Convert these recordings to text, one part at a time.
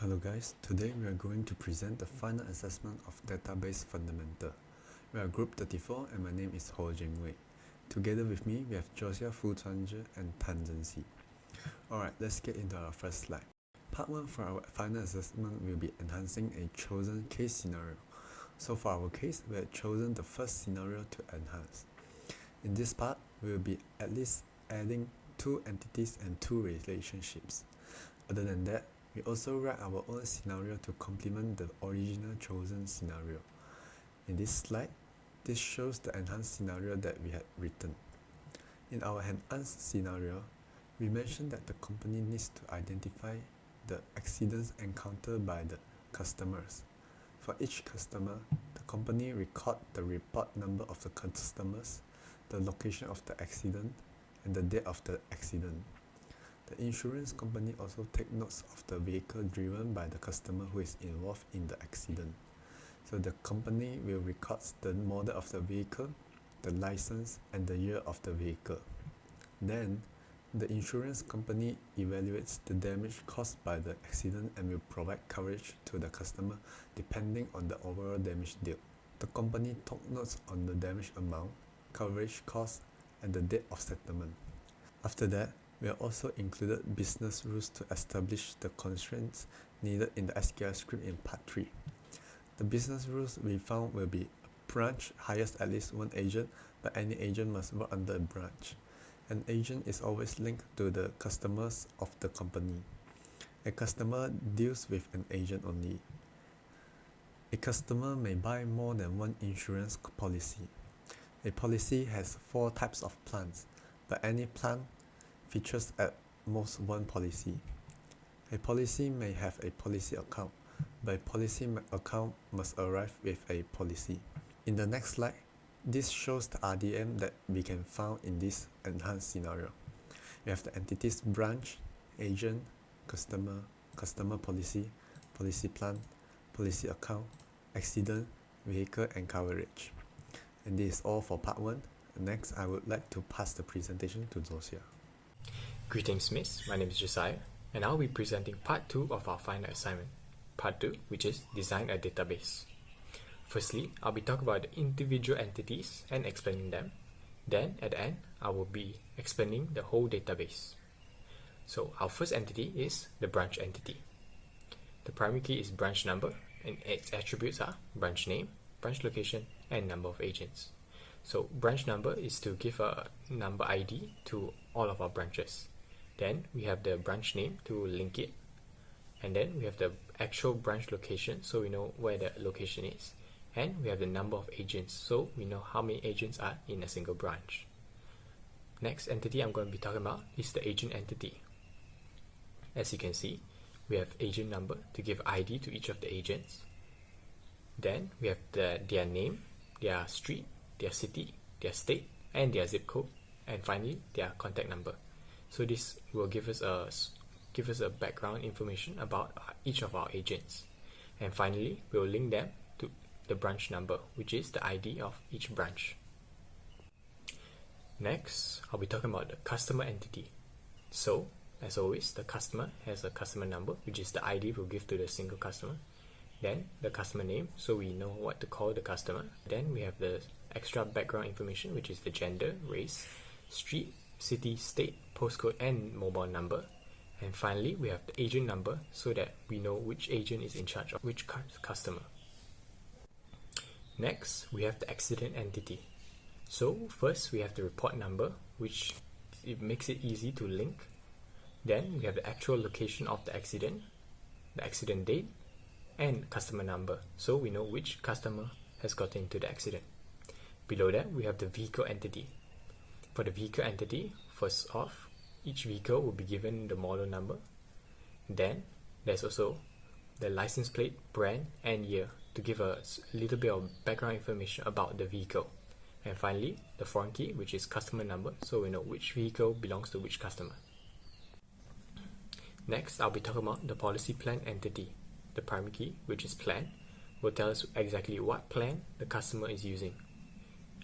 Hello guys, today we are going to present the final assessment of database fundamental. We are group 34 and my name is Ho Jingwei. Together with me we have Josia Fu Chuanzhi and Tan Zhenxi. Alright, let's get into our first slide. Part 1 for our final assessment will be enhancing a chosen case scenario. So for our case, we have chosen the first scenario to enhance. In this part, we will be at least adding 2 entities and 2 relationships. Other than that, we also write our own scenario to complement the original chosen scenario. In this slide, this shows the enhanced scenario that we had written. In our enhanced scenario, we mentioned that the company needs to identify the accidents encountered by the customers. For each customer, the company record the report number of the customers, the location of the accident, and the date of the accident. The insurance company also take notes of the vehicle driven by the customer who is involved in the accident. So the company will record the model of the vehicle, the license, and the year of the vehicle. Then, the insurance company evaluates the damage caused by the accident and will provide coverage to the customer depending on the overall damage dealt. The company took notes on the damage amount, coverage cost, and the date of settlement. After that, we have also included business rules to establish the constraints needed in the SQL script in part 3. The business rules we found will be a branch hires at least one agent, but any agent must work under a branch. An agent is always linked to the customers of the company. A customer deals with an agent only. A customer may buy more than one insurance policy. A policy has 4 types of plans, but any plan features at most one policy. A policy may have a policy account, but a policy account must arrive with a policy. In the next slide, this shows the RDM that we can find in this enhanced scenario. We have the entities branch, agent, customer policy, policy plan, policy account, accident, vehicle, and coverage. And this is all for part 1. Next, I would like to pass the presentation to Zosia. Greetings, Miss. My name is Josiah, and I'll be presenting part 2 of our final assignment. Part 2, which is design a database. Firstly, I'll be talking about the individual entities and explaining them. Then, at the end, I will be explaining the whole database. So, our first entity is the branch entity. The primary key is branch number, and its attributes are branch name, branch location, and number of agents. So, branch number is to give a number ID to all of our branches. Then, we have the branch name to link it. And then, we have the actual branch location, so we know where the location is. And we have the number of agents, so we know how many agents are in a single branch. Next entity I'm going to be talking about is the agent entity. As you can see, we have agent number to give ID to each of the agents. Then we have their name, their street, their city, their state, and their zip code. And finally, their contact number. So this will give us a background information about each of our agents. And finally, we will link them to the branch number, which is the ID of each branch. Next, I'll be talking about the customer entity. So, as always, the customer has a customer number, which is the ID we'll give to the single customer. Then, the customer name, so we know what to call the customer. Then, we have the extra background information, which is the gender, race, street, city, state, postcode, and mobile number. And finally, we have the agent number, so that we know which agent is in charge of which customer. Next, we have the accident entity. So first, we have the report number, which it makes it easy to link. Then we have the actual location of the accident date, and customer number, so we know which customer has gotten into the accident. Below that, we have the vehicle entity. For the vehicle entity, first off, each vehicle will be given the model number. Then, there's also the license plate, brand, and year to give a little bit of background information about the vehicle. And finally, the foreign key, which is customer number, so we know which vehicle belongs to which customer. Next, I'll be talking about the policy plan entity. The primary key, which is plan, will tell us exactly what plan the customer is using.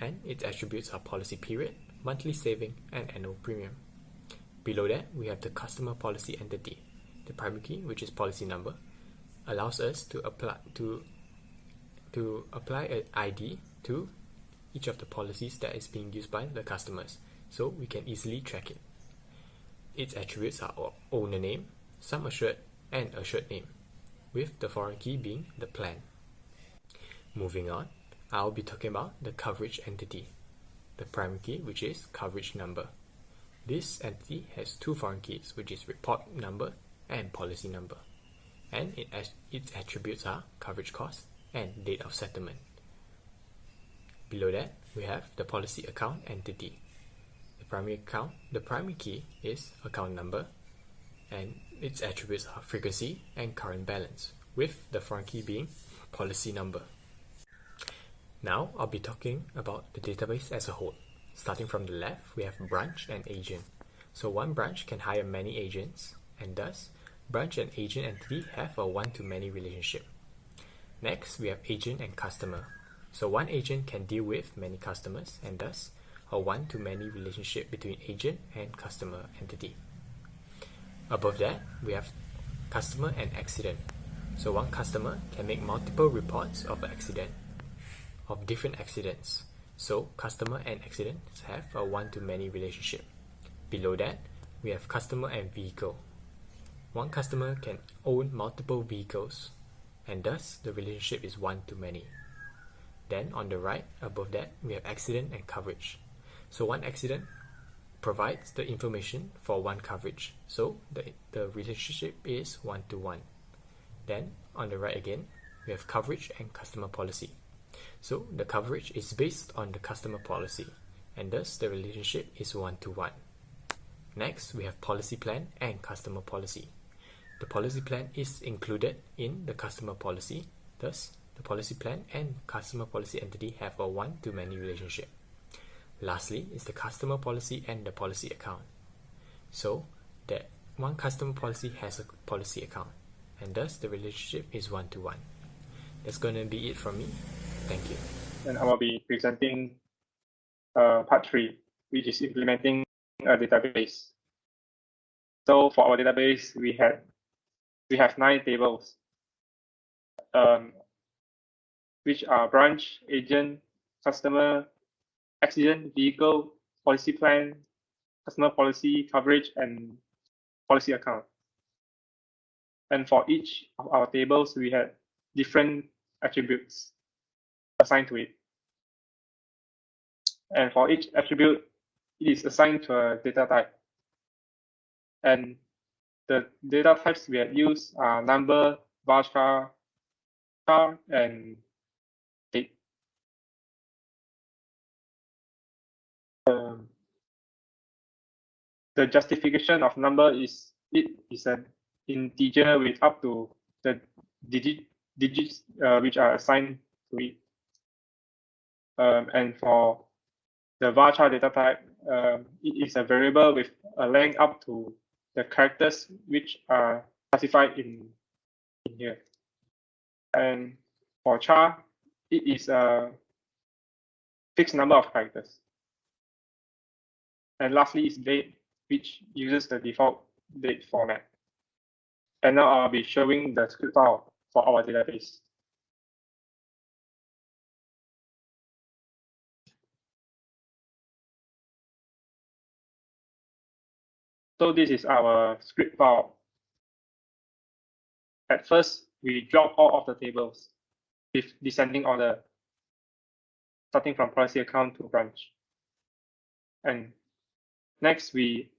And its attributes are policy period, monthly saving, and annual premium. Below that, we have the customer policy entity. The primary key, which is policy number, allows us to apply an ID to each of the policies that is being used by the customers, so we can easily track it. Its attributes are owner name, sum assured, and assured name, with the foreign key being the plan. Moving on, I'll be talking about the coverage entity, the primary key, which is coverage number. This entity has two foreign keys, which is report number and policy number, and its attributes are coverage cost and date of settlement. Below that, we have the policy account entity. The primary key is account number, and its attributes are frequency and current balance, with the foreign key being policy number. Now I'll be talking about the database as a whole. Starting from the left, we have branch and agent. So one branch can hire many agents, and thus branch and agent entity have a one-to-many relationship. Next, we have agent and customer. So one agent can deal with many customers, and thus a one-to-many relationship between agent and customer entity. Above that, we have customer and accident. So one customer can make multiple reports of different accidents. So customer and accidents have a one-to-many relationship. Below that, we have customer and vehicle. One customer can own multiple vehicles, and thus the relationship is one-to-many. Then on the right, above that, we have accident and coverage. So one accident provides the information for one coverage. So the relationship is one-to-one. Then on the right again, we have coverage and customer policy. So the coverage is based on the customer policy, and thus the relationship is one-to-one. Next, we have policy plan and customer policy. The policy plan is included in the customer policy, thus the policy plan and customer policy entity have a one-to-many relationship. Lastly is the customer policy and the policy account. So that one customer policy has a policy account, and thus the relationship is one-to-one. That's going to be it from me. Thank you. And I will be presenting part 3, which is implementing a database. So for our database, we have 9 tables, which are branch, agent, customer, accident, vehicle, policy plan, customer policy, coverage, and policy account. And for each of our tables, we have different attributes assigned to it. And for each attribute, it is assigned to a data type. And the data types we have used are number, varchar, char, and date. The justification of number is an integer with up to the digits which are assigned to it. And for the varchar data type, it is a variable with a length up to the characters which are classified in here. And for char, it is a fixed number of characters. And lastly is date, which uses the default date format. And now I'll be showing the script file for our database. So this is our script file. At first, we drop all of the tables with descending order, starting from policy account to branch. And next, we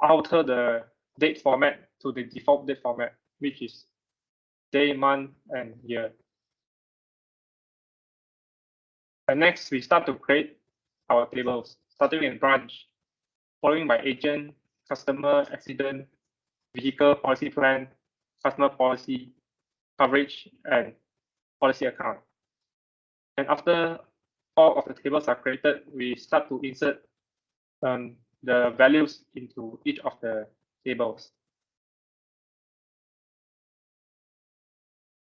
alter the date format to the default date format, which is day, month, and year. And next, we start to create our tables, starting in branch, following by agent, customer, accident, vehicle, policy plan, customer policy, coverage, and policy account. And after all of the tables are created, we start to insert the values into each of the tables.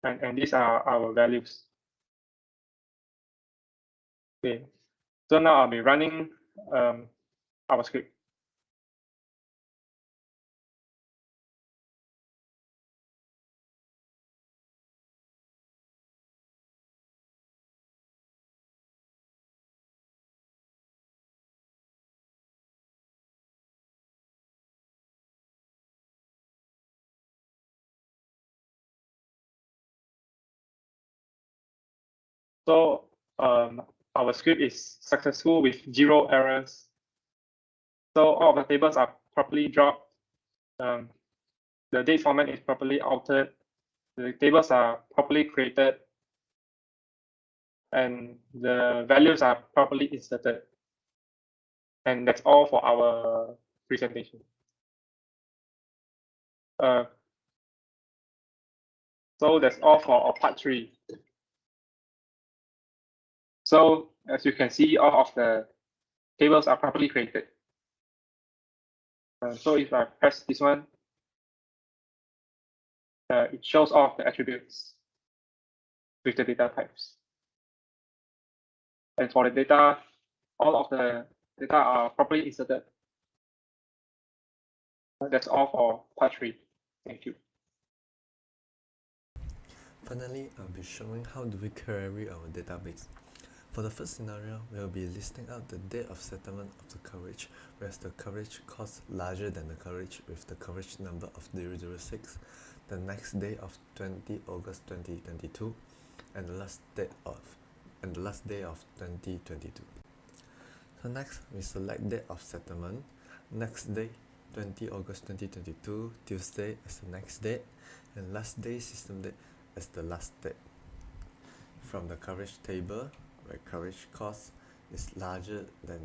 And these are our values. Okay, so now I'll be running our script. So our script is successful with 0 errors. So all of the tables are properly dropped. The date format is properly altered. The tables are properly created. And the values are properly inserted. And that's all for our presentation. So that's all for our part 3. So as you can see, all of the tables are properly created. So if I press this one, it shows all of the attributes with the data types. And for the data, all of the data are properly inserted. That's all for part 3. Thank you. Finally, I'll be showing how do we query our database. For the first scenario, we'll be listing out the date of settlement of the coverage, whereas the coverage cost larger than the coverage with the coverage number of 006, the next day of 20 August 2022, and the last day of 2022. So next, we select date of settlement, next day 20 August 2022, Tuesday as the next date, and last day system date as the last date. From the coverage table, where coverage cost is larger than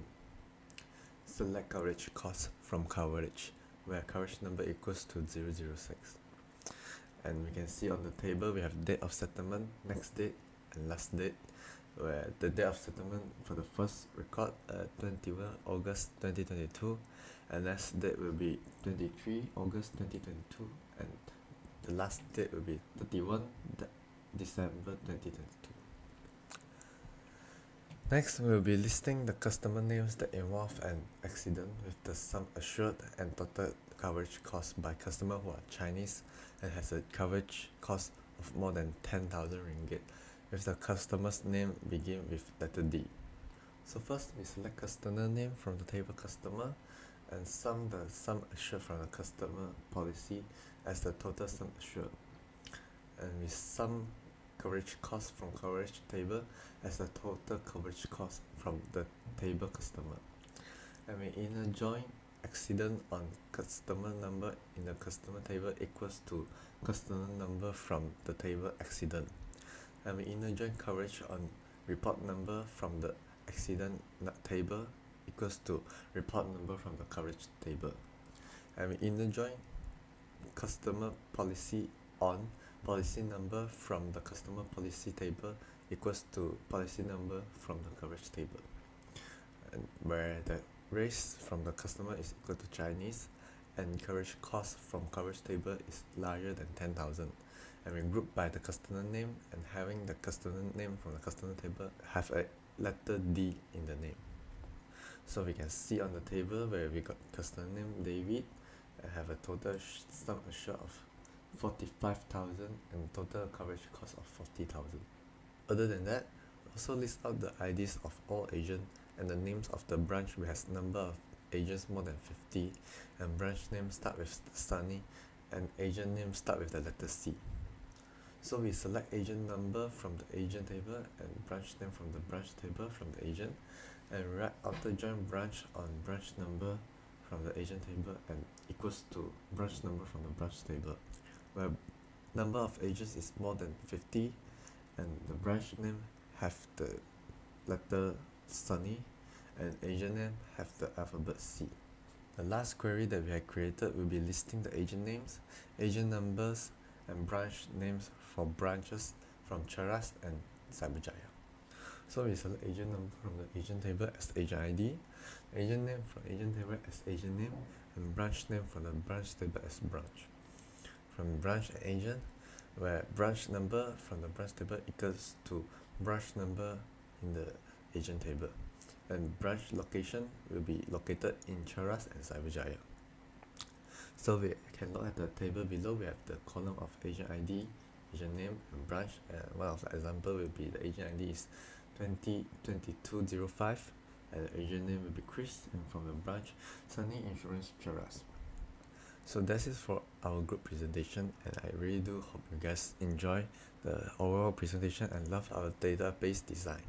select coverage cost from coverage, where coverage number equals to 006. And we can see on the table we have date of settlement, next date, and last date, where the date of settlement for the first record 21 August 2022, and last date will be 23 August 2022, and the last date will be 31 December 2022. Next, we will be listing the customer names that involve an accident with the sum assured and total coverage cost by customer who are Chinese and has a coverage cost of more than 10,000 ringgit, with the customer's name begin with letter D. So first, we select customer name from the table customer and sum the sum assured from the customer policy as the total sum assured. And we sum coverage cost from coverage table as the total coverage cost from the table customer. And we inner join accident on customer number in the customer table equals to customer number from the table accident. And we inner join coverage on report number from the accident table equals to report number from the coverage table. And we inner join customer policy on policy number from the customer policy table equals to policy number from the coverage table, and where the race from the customer is equal to Chinese and coverage cost from coverage table is larger than 10,000, and we group by the customer name and having the customer name from the customer table have a letter D in the name. So we can see on the table where we got customer name David and have a total sum assured of 45,000 and total coverage cost of 40,000. Other than that, also list out the IDs of all agents and the names of the branch which has number of agents more than 50, and branch name start with Sunny and agent name start with the letter C. So we select agent number from the agent table and branch name from the branch table from the agent, and write outer join branch on branch number from the agent table and equals to branch number from the branch table, where number of agents is more than 50 and the branch name have the letter Sunny and agent name have the alphabet C. The last query that we have created will be listing the agent names, agent numbers, and branch names for branches from Cheras and Cyberjaya. So we select agent number from the agent table as agent ID, agent name from agent table as agent name, and branch name from the branch table as branch. From branch and agent, where branch number from the branch table equals to branch number in the agent table, and branch location will be located in Cheras and Cyberjaya. So we can look at the table below. We have the column of agent ID, agent name, and branch, and one of the example will be the agent ID is 202205 and the agent name will be Chris, and from the branch Sunny Insurance Cheras. So that's it for our group presentation, and I really do hope you guys enjoy the overall presentation and love our database design.